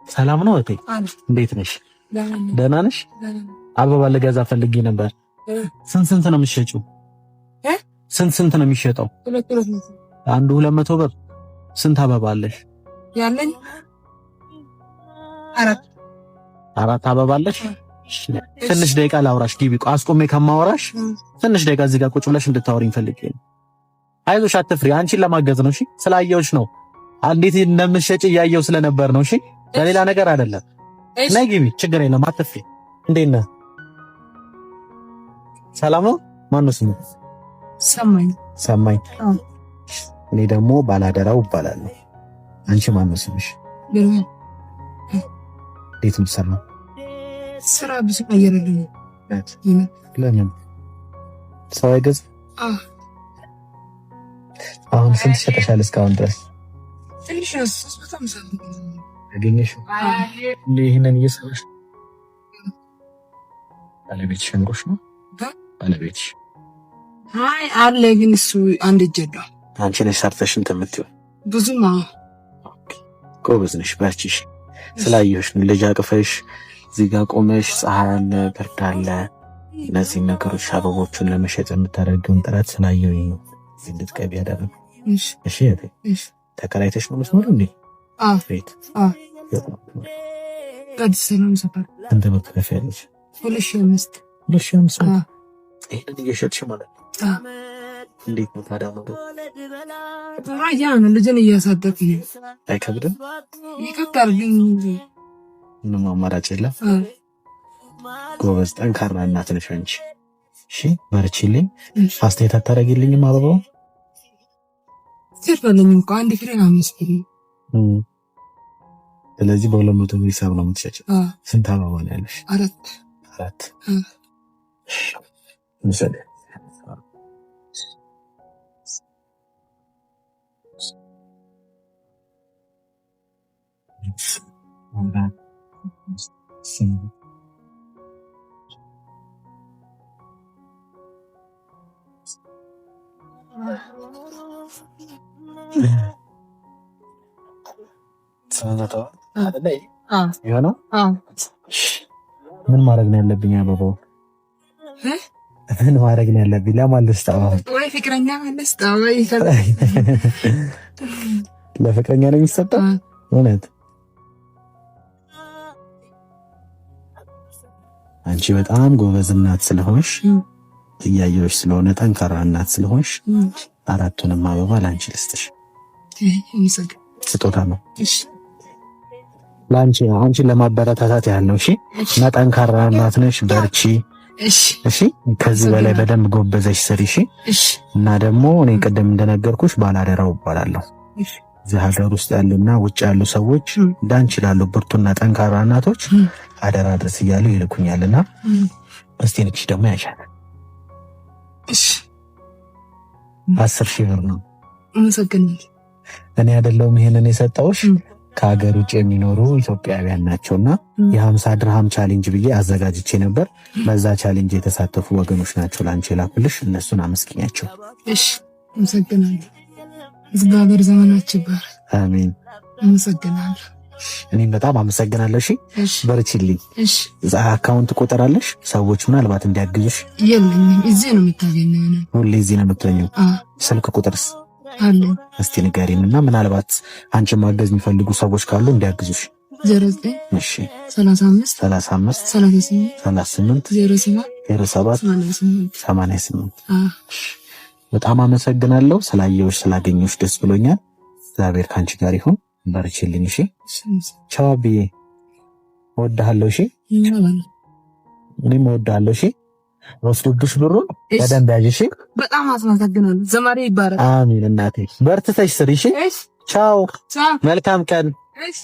ሰላም ነው እቴ? እንዴት ነሽ? ደህና ነሽ? አበባ ልገዛ ፈልጌ ነበር። ስንት ነው የምትሸጪው? ስንት ነው የሚሸጠው? አንዱ 200 ብር። ስንት አበባ አለሽ? ያለኝ አራት አበባ አለሽ? ትንሽ ደቂቃ ላውራሽ። ግቢ አስቆሜ ከማወራሽ ትንሽ ደቂቃ እዚህ ጋር ቁጭ ብለሽ እንድታወሪኝ ፈልጌ ነው። አይዞሽ፣ አትፍሪ። አንቺን ለማገዝ ነው። እሺ፣ ስላየሁሽ ነው። እንዴት እንደምትሸጪ እያየሁ ስለነበር ነው። እሺ፣ ለሌላ ነገር አይደለም። ነይ ግቢ፣ ችግር የለም፣ አትፍሪ። እንዴት ነህ? ሰላም ነው? ማነው ስሙ? ሰማኝ። እኔ ደግሞ ባላደራው እባላለሁ። አንቺ ማነው ስምሽ? እንዴት ነው ስራ ብዙ ቀየረልኝ። ለምን ሰው አይገዝ? አሁን ስንት ሸጠሻል እስካሁን ድረስ? ትንሽ አገኘሽው? ይሄንን እየሰራሽ ባለቤትሽ እንሮሽ ነው? ባለቤትሽ አይ አለ፣ ግን እሱ አንድ እጅ ነው። አንቺ ነሽ ሰርተሽ እንትን የምትይው? ብዙማ ጎበዝ ነሽ፣ በርቺሽ። ስላየሁሽ ነው። ልጅ አቅፈሽ እዚህ ጋር ቆመሽ ፀሐይ አለ፣ ብርድ አለ። እነዚህ ነገሮች አበቦቹን ለመሸጥ የምታደርጊውን ጥረት ስላየሁኝ ነው እንድትቀቢ ያደረገው። እሺ ተከራይተሽ ነው የምትኖሪው እንዴ? ቤት አዲስ ሰላም ሰፈር። እንደ በከፈለሽ 2005 ይሄን እየሸጥሽ ማለት ነው? እንዴት ነው ታዲያ ነው? ራያ ነው ልጅን እያሳደግኩ ነው። አይከብድም? ይከብዳል፣ ግን ምንም አማራጭ የለም። ጎበዝ ጠንካራ እናት ነሽ አንቺ። እሺ በርቺልኝ። አስተያየት አታደርጊልኝም? አበባው ሲፈልኝ እንኳን አንድ ፍሬ ነው የሚስብኝ። ስለዚህ በ200 ብር ሂሳብ ነው የምትሸጪው? ስንት አበባ ነው ያለሽ? አራት ምሳሌ ምን ማድረግ ነው ያለብኝ? አበባው ምን ማድረግ ነው ያለብኝ? ለማን ልስጠው? ወይ ፍቅረኛ ልስጠው ወይ ለፍቅረኛ ነው የሚሰጠው? እውነት አንቺ በጣም ጎበዝ እናት ስለሆንሽ እያየሁሽ ስለሆነ ጠንካራ እናት ስለሆንሽ አራቱንም አበባ ላንቺ ልስጥሽ። ስጦታ ነው ላንቺ፣ አንቺን ለማበረታታት ያህል ነው። እሺ እና ጠንካራ እናት ነሽ፣ በርቺ። እሺ ከዚህ በላይ በደንብ ጎበዘሽ ስሪ። እሺ እና ደግሞ እኔ ቅድም እንደነገርኩሽ ባላደራው እባላለሁ። እዚህ ሀገር ውስጥ ያሉና ውጭ ያሉ ሰዎች እንዳንቺ ላሉ ብርቱና ጠንካራ እናቶች አደራ ድረስ እያሉ ይልኩኛልና እስቲ ንክሽ ደግሞ ያሻል። እሺ 10,000 ብር ነው። አመሰግናለሁ። እኔ አይደለሁም ይሄንን የሰጠሁሽ፣ ከሀገር ውጭ የሚኖሩ ኢትዮጵያውያን ናቸውና የ50 ድርሃም ቻሌንጅ ብዬ አዘጋጅቼ ነበር። በዛ ቻሌንጅ የተሳተፉ ወገኖች ናቸው ላንቺ ላኩልሽ። እነሱን አመስግኛቸው። እሺ አመሰግናለሁ። እግዚአብሔር ዘመናችሁ ይባርክ። አሜን። አመሰግናለሁ። እኔም በጣም አመሰግናለሁ። እሺ በርቺልኝ። እሺ አካውንት ቁጥር አለሽ? ሰዎች ምናልባት እንዲያግዙሽ? የለኝም። እዚህ ነው የምታገኘው ነው። ሁሌ እዚህ ነው የምትገኘው? ስልክ ቁጥርስ አለ? እስቲ ንገሪንና ምናልባት አንቺ ማገዝ የሚፈልጉ ሰዎች ካሉ እንዲያግዙሽ። 09 እሺ 35 38 38 07 88 በጣም አመሰግናለሁ። ስላየሁሽ ስላገኘሁሽ ደስ ብሎኛል። እግዚአብሔር ካንቺ ጋር ይሁን። በርቺልኝ። እሺ ቻው ብዬ እወድሃለሁ። እሺ እኔም እወድሃለሁ። እሺ ወስዱብሽ ብሩን በደንብ ያዥ። እሺ በጣም አመሰግናለሁ። ዘማሪ ይባረክ። አሜን። እናቴ በርትተሽ ስሪ። እሺ ቻው። መልካም ቀን። እሺ